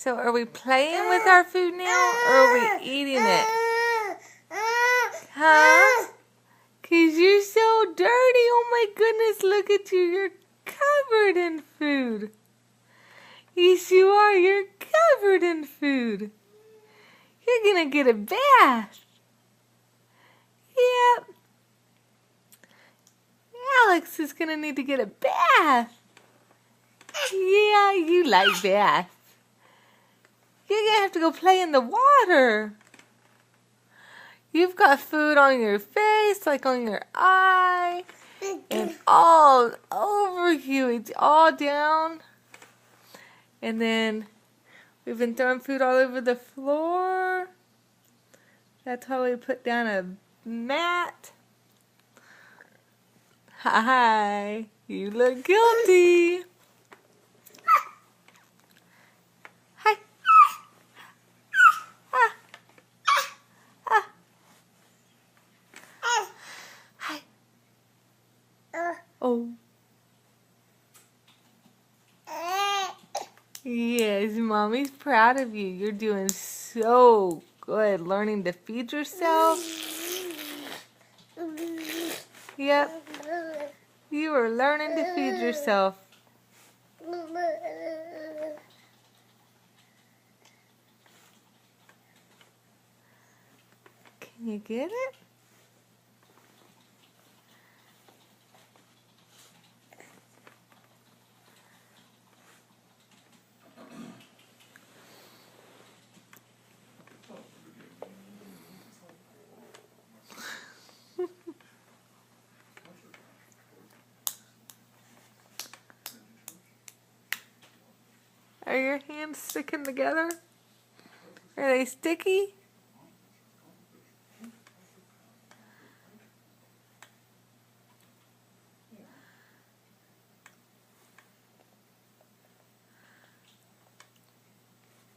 So are we playing with our food now, or are we eating it? Huh? 'Cause you're so dirty. Oh my goodness, look at you. You're covered in food. Yes, you are. You're covered in food. You're gonna get a bath. Yep. Alex is gonna need to get a bath. Yeah, you like baths. You're gonna have to go play in the water. You've got food on your face, like on your eye, and all over you. It's all down. And then we've been throwing food all over the floor. That's how we put down a mat. Hi, you look guilty. Hi. Ah. Ah. Hi. Oh. Yes, Mommy's proud of you. You're doing so good learning to feed yourself. Yep. You are learning to feed yourself. Can you get it? Are your hands sticking together? Are they sticky?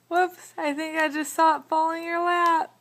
Whoops, I think I just saw it fall in your lap.